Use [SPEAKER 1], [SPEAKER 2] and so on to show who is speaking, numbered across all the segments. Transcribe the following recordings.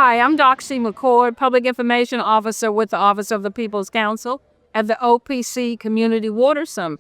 [SPEAKER 1] Hi, I'm Doxy McCord, Public Information Officer with the Office of the People's Council at the OPC Community Water Summit.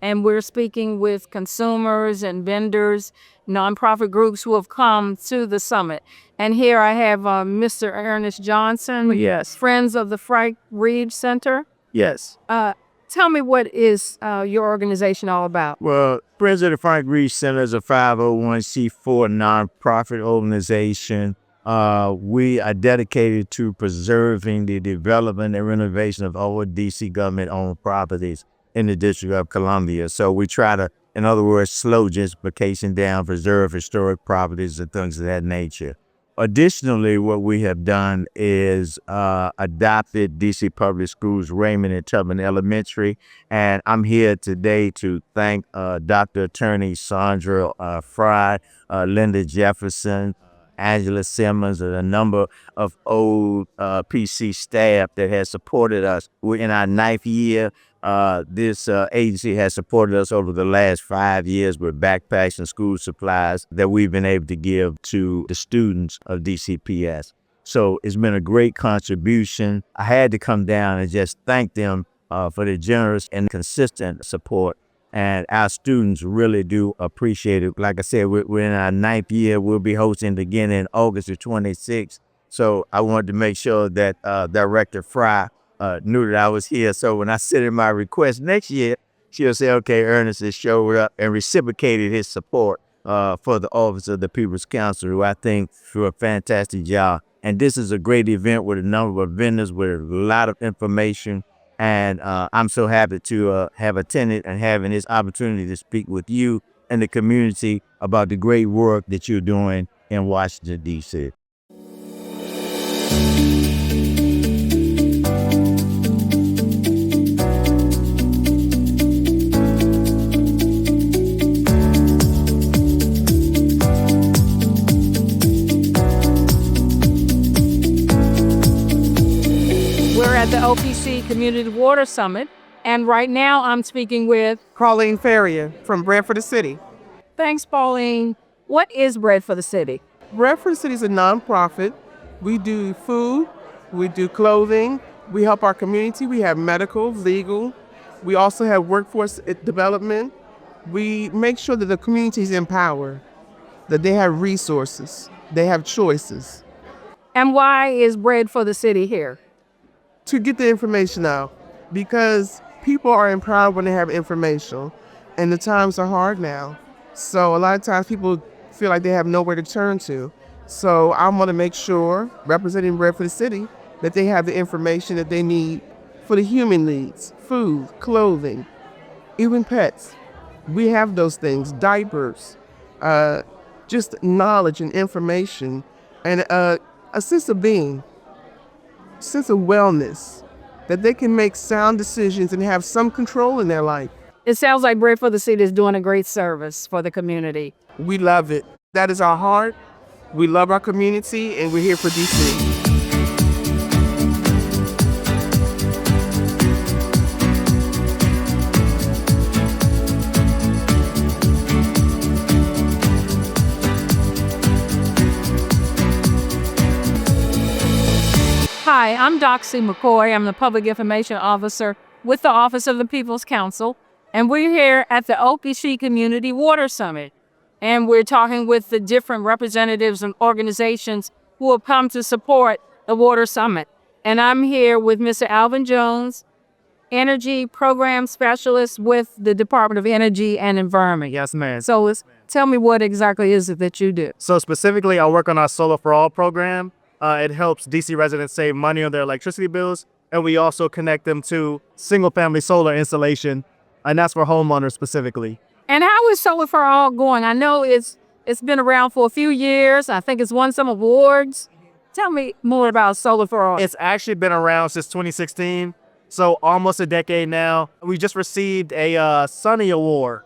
[SPEAKER 1] And we're speaking with consumers and vendors, nonprofit groups who have come to the summit. And here I have Mr. Ernest Johnson.
[SPEAKER 2] Yes.
[SPEAKER 1] Friends of the Frank Reed Center.
[SPEAKER 2] Yes.
[SPEAKER 1] Tell me, what is your organization all about?
[SPEAKER 2] Well, Friends of the Frank Reed Center is a 501c4 nonprofit organization. We are dedicated to preserving the development and renovation of old DC government-owned properties in the District of Columbia. So we try to, in other words, slow gentrification down, preserve historic properties and things of that nature. Additionally, what we have done is adopted DC Public Schools, Raymond and Tubman Elementary. And I'm here today to thank Dr. Attorney Sandra Fry, Linda Jefferson, Angela Simmons, and a number of old PC staff that has supported us. We're in our 9th year. This agency has supported us over the last 5 years with backpacks and school supplies that we've been able to give to the students of DCPS. So it's been a great contribution. I had to come down and just thank them for their generous and consistent support. And our students really do appreciate it. Like I said, we're in our 9th year. We'll be hosting it again in August the 26th. So I wanted to make sure that Director Fry knew that I was here. So when I sent in my request next year, she'll say, okay, Ernest has showed up and reciprocated his support for the Office of the People's Council, who I think do a fantastic job. And this is a great event with a number of vendors with a lot of information. And I'm so happy to have attended and having this opportunity to speak with you and the community about the great work that you're doing in Washington, D.C.
[SPEAKER 1] We're at the OPC Community Water Summit, and right now I'm speaking with
[SPEAKER 3] Colleen Ferrier from Bread for the City.
[SPEAKER 1] Thanks, Pauline. What is Bread for the City?
[SPEAKER 3] Bread for the City is a nonprofit. We do food, we do clothing, we help our community, we have medical, legal, we also have workforce development. We make sure that the community is empowered, that they have resources, they have choices.
[SPEAKER 1] And why is Bread for the City here?
[SPEAKER 3] To get the information out, because people are empowered when they have information, and the times are hard now. So a lot of times people feel like they have nowhere to turn to. So I want to make sure, representing Bread for the City, that they have the information that they need for the human needs: food, clothing, even pets. We have those things, diapers, just knowledge and information, and a sense of being, sense of wellness, that they can make sound decisions and have some control in their life.
[SPEAKER 1] It sounds like Bread for the City is doing a great service for the community.
[SPEAKER 3] We love it. That is our heart. We love our community, and we're here for DC.
[SPEAKER 1] Hi, I'm Doxy McCoy. I'm the Public Information Officer with the Office of the People's Council, and we're here at the OPC Community Water Summit. And we're talking with the different representatives and organizations who have come to support the Water Summit. And I'm here with Mr. Alvin Jones, Energy Program Specialist with the Department of Energy and Environment.
[SPEAKER 4] Yes, ma'am.
[SPEAKER 1] So tell me, what exactly is it that you do?
[SPEAKER 4] So specifically, I work on our Solar for All program. It helps DC residents save money on their electricity bills, and we also connect them to single-family solar installation, and that's for homeowners specifically.
[SPEAKER 1] And how is Solar for All going? I know it's been around for a few years. I think it's won some awards. Tell me more about Solar for All.
[SPEAKER 4] It's actually been around since 2016, so almost a decade now. We just received a Sunny Award,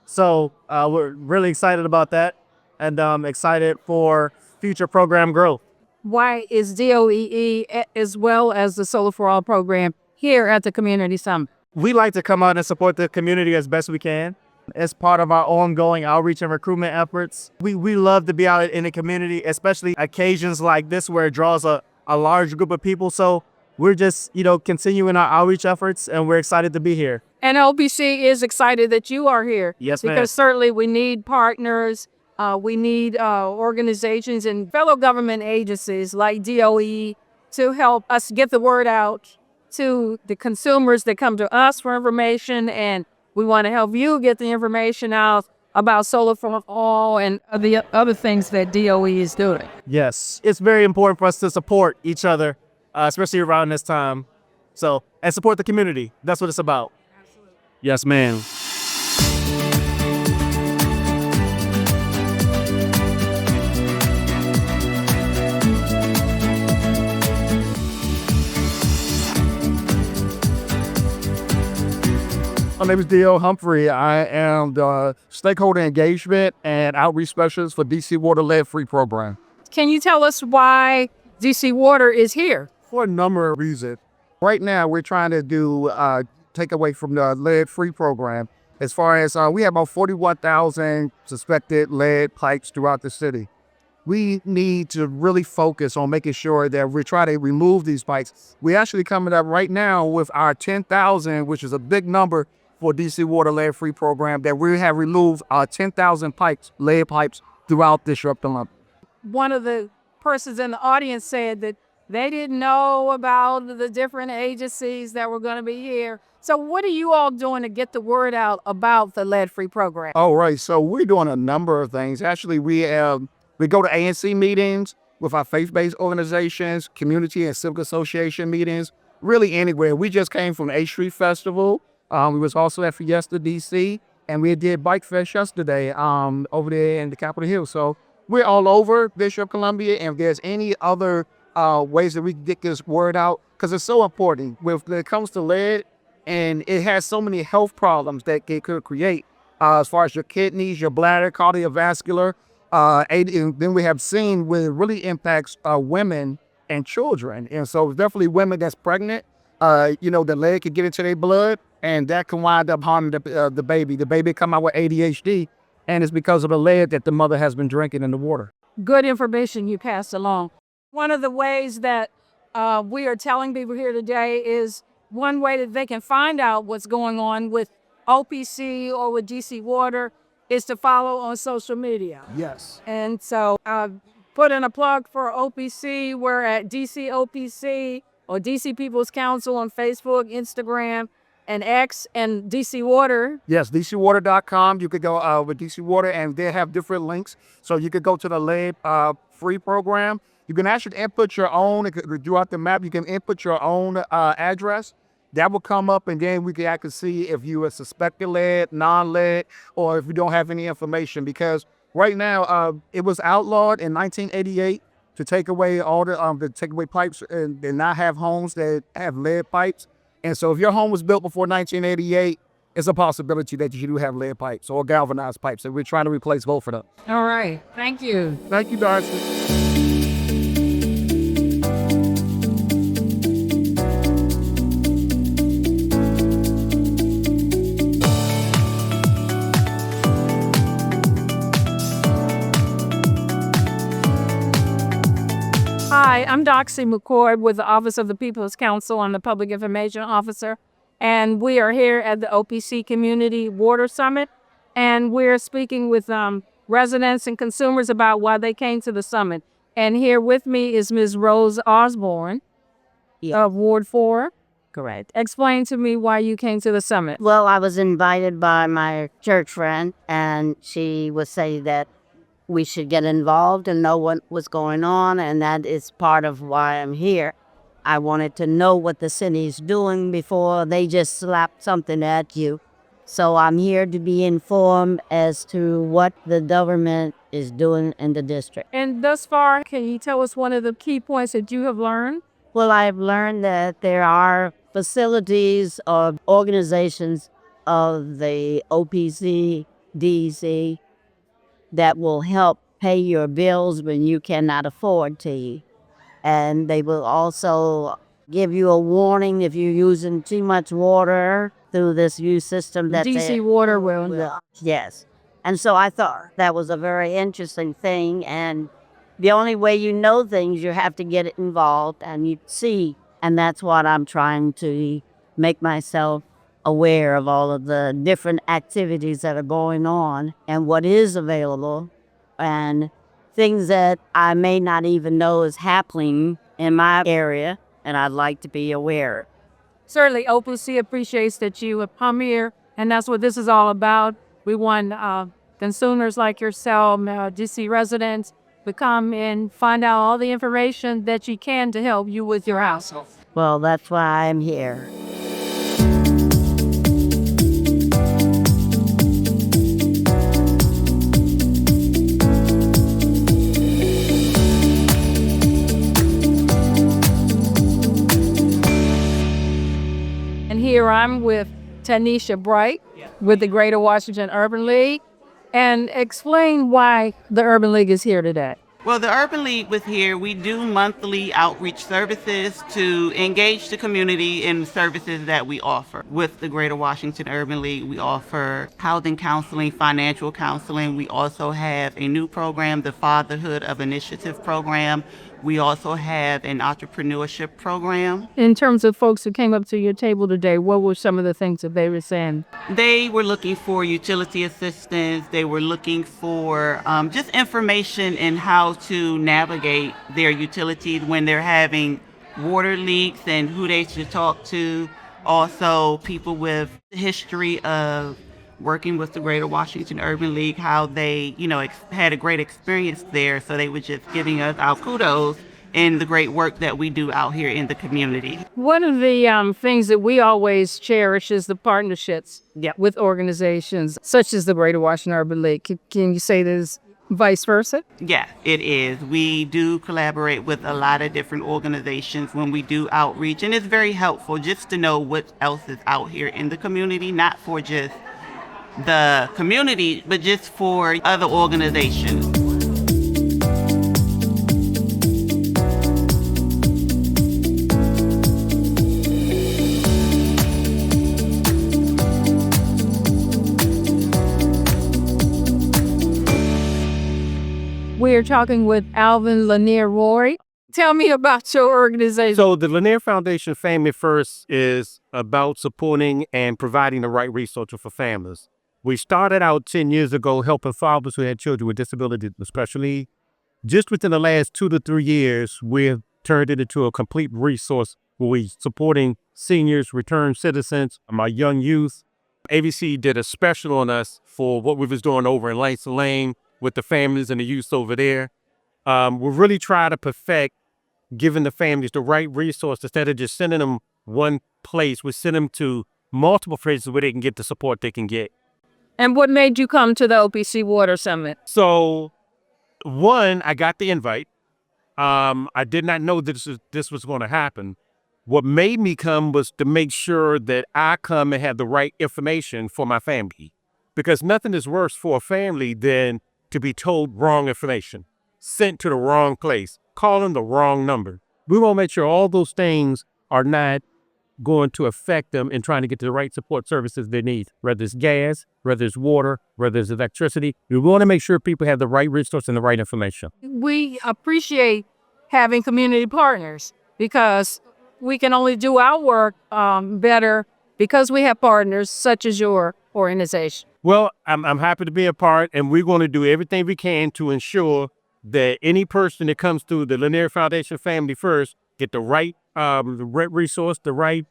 [SPEAKER 4] so we're really excited about that, and excited for future program growth.
[SPEAKER 1] Why is DOEE, as well as the Solar for All program, here at the Community Summit?
[SPEAKER 4] We like to come out and support the community as best we can. As part of our ongoing outreach and recruitment efforts, we love to be out in the community, especially occasions like this where it draws a large group of people. So we're just, continuing our outreach efforts, and we're excited to be here.
[SPEAKER 1] And OPC is excited that you are here.
[SPEAKER 4] Yes, ma'am.
[SPEAKER 1] Because certainly we need partners. We need organizations and fellow government agencies like DOE to help us get the word out to the consumers that come to us for information. And we want to help you get the information out about solar for all and the other things that DOE is doing.
[SPEAKER 4] Yes, it's very important for us to support each other, especially around this time. So, and support the community. That's what it's about. Absolutely. Yes, ma'am.
[SPEAKER 5] My name is D.L. Humphrey. I am the Stakeholder Engagement and Outreach Specialist for DC Water Lead-Free Program.
[SPEAKER 1] Can you tell us why DC Water is here?
[SPEAKER 5] For a number of reasons. Right now, we're trying to do take away from the lead-free program. As far as we have about 41,000 suspected lead pipes throughout the city. We need to really focus on making sure that we're trying to remove these pipes. We're actually coming up right now with our 10,000, which is a big number for DC Water Lead-Free Program, that we have removed 10,000 pipes, lead pipes, throughout District of Columbia.
[SPEAKER 1] One of the persons in the audience said that they didn't know about the different agencies that were going to be here. So what are you all doing to get the word out about the lead-free program?
[SPEAKER 5] Oh, right. So we're doing a number of things. Actually, we go to ANC meetings with our faith-based organizations, community and civic association meetings, really anywhere. We just came from the 8th Street Festival. We was also at Fiesta DC, and we did Bike Fest yesterday over there in the Capitol Hill. So we're all over District of Columbia, and if there's any other ways that we can get this word out, because it's so important when it comes to lead, and it has so many health problems that it could create as far as your kidneys, your bladder, cardiovascular. And then we have seen where it really impacts women and children. And so definitely women that's pregnant, the lead could get into their blood, and that can wind up harming the baby. The baby come out with ADHD, and it's because of the lead that the mother has been drinking in the water.
[SPEAKER 1] Good information you passed along. One of the ways that we are telling people here today is one way that they can find out what's going on with OPC or with DC Water is to follow on social media.
[SPEAKER 5] Yes.
[SPEAKER 1] And so put in a plug for OPC. We're at DC OPC or DC People's Council on Facebook, Instagram, and X, and DC Water.
[SPEAKER 5] Yes, DCWater.com. You could go with DC Water, and they have different links. So you could go to the lead free program. You can actually input your own, throughout the map, you can input your own address. That will come up, and then we can actually see if you are suspected lead, non-lead, or if you don't have any information. Because right now, it was outlawed in 1988 to take away all the pipes and not have homes that have lead pipes. And so if your home was built before 1988, it's a possibility that you do have lead pipes or galvanized pipes. And we're trying to replace both of them.
[SPEAKER 1] All right. Thank you.
[SPEAKER 5] Thank you, Darcy.
[SPEAKER 1] Hi, I'm Doxy McCord with the Office of the People's Council. I'm the Public Information Officer, and we are here at the OPC Community Water Summit, and we're speaking with residents and consumers about why they came to the summit. And here with me is Ms. Rose Osborne of Ward 4.
[SPEAKER 6] Correct.
[SPEAKER 1] Explain to me why you came to the summit.
[SPEAKER 6] Well, I was invited by my church friend, and she would say that we should get involved and know what was going on, and that is part of why I'm here. I wanted to know what the city's doing before they just slap something at you. So I'm here to be informed as to what the government is doing in the district.
[SPEAKER 1] And thus far, can you tell us one of the key points that you have learned?
[SPEAKER 6] Well, I've learned that there are facilities or organizations of the OPC, DC, that will help pay your bills when you cannot afford to. And they will also give you a warning if you're using too much water through this new system that
[SPEAKER 1] DC Water will.
[SPEAKER 6] Yes. And so I thought that was a very interesting thing. And the only way you know things, you have to get involved and you see. And that's what I'm trying to make myself aware of, all of the different activities that are going on and what is available and things that I may not even know is happening in my area, and I'd like to be aware.
[SPEAKER 1] Certainly, OPC appreciates that you have come here, and that's what this is all about. We want consumers like yourself, DC residents, to come and find out all the information that you can to help you with your household.
[SPEAKER 6] Well, that's why I'm here.
[SPEAKER 1] And here I'm with Tanisha Bright with the Greater Washington Urban League. And explain why the Urban League is here today.
[SPEAKER 7] Well, the Urban League was here. We do monthly outreach services to engage the community in services that we offer. With the Greater Washington Urban League, we offer housing counseling, financial counseling. We also have a new program, the Fatherhood of Initiative program. We also have an entrepreneurship program.
[SPEAKER 1] In terms of folks who came up to your table today, what were some of the things that they were saying?
[SPEAKER 7] They were looking for utility assistance. They were looking for just information in how to navigate their utilities when they're having water leaks and who they should talk to. Also, people with history of working with the Greater Washington Urban League, how they, had a great experience there. So they were just giving us our kudos in the great work that we do out here in the community.
[SPEAKER 1] One of the things that we always cherish is the partnerships with organizations such as the Greater Washington Urban League. Can you say this vice versa?
[SPEAKER 7] Yeah, it is. We do collaborate with a lot of different organizations when we do outreach, and it's very helpful just to know what else is out here in the community, not for just the community, but just for other organizations.
[SPEAKER 1] We're talking with Alvin Lanier Roy. Tell me about your organization.
[SPEAKER 8] So the Lanier Foundation Family First is about supporting and providing the right resources for families. We started out 10 years ago helping fathers who had children with disabilities and special needs. Just within the last 2 to 3 years, we've turned it into a complete resource where we're supporting seniors, returned citizens, our young youth. ABC did a special on us for what we was doing over in Langston Lane with the families and the youth over there. We're really trying to perfect giving the families the right resource. Instead of just sending them one place, we send them to multiple places where they can get the support they can get.
[SPEAKER 1] And what made you come to the OPC Water Summit?
[SPEAKER 8] So, one, I got the invite. I did not know this was going to happen. What made me come was to make sure that I come and have the right information for my family. Because nothing is worse for a family than to be told wrong information, sent to the wrong place, calling the wrong number. We want to make sure all those things are not going to affect them in trying to get the right support services they need, whether it's gas, whether it's water, whether it's electricity. We want to make sure people have the right resource and the right information.
[SPEAKER 1] We appreciate having community partners because we can only do our work better because we have partners such as your organization.
[SPEAKER 8] Well, I'm happy to be a part, and we're going to do everything we can to ensure that any person that comes through the Lanier Foundation Family First get the right resource, the right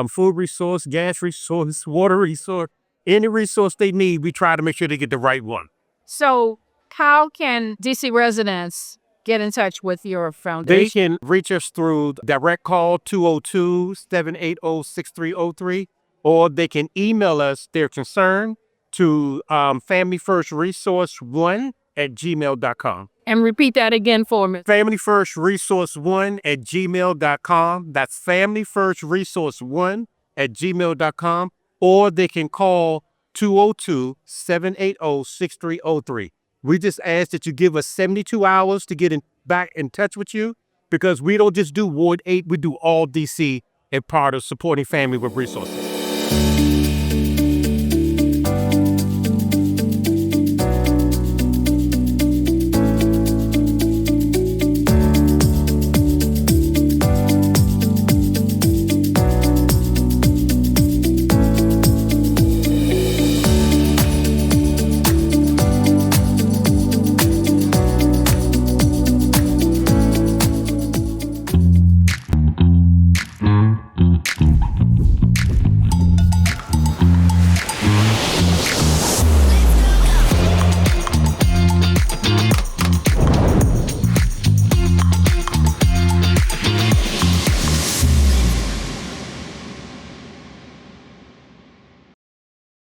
[SPEAKER 8] food resource, gas resource, water resource, any resource they need. We try to make sure they get the right one.
[SPEAKER 1] So how can DC residents get in touch with your
[SPEAKER 8] They
[SPEAKER 1] foundation?
[SPEAKER 8] can reach us through direct call 202-780-6303, or they can email us their concern to familyfirstresource1@gmail.com.
[SPEAKER 1] And repeat that again for me.
[SPEAKER 8] familyfirstresource1@gmail.com. That's familyfirstresource1@gmail.com. Or they can call 202-780-6303. We just ask that you give us 72 hours to get back in touch with you. because we don't just do Ward 8, we do all DC and part of supporting family with resources.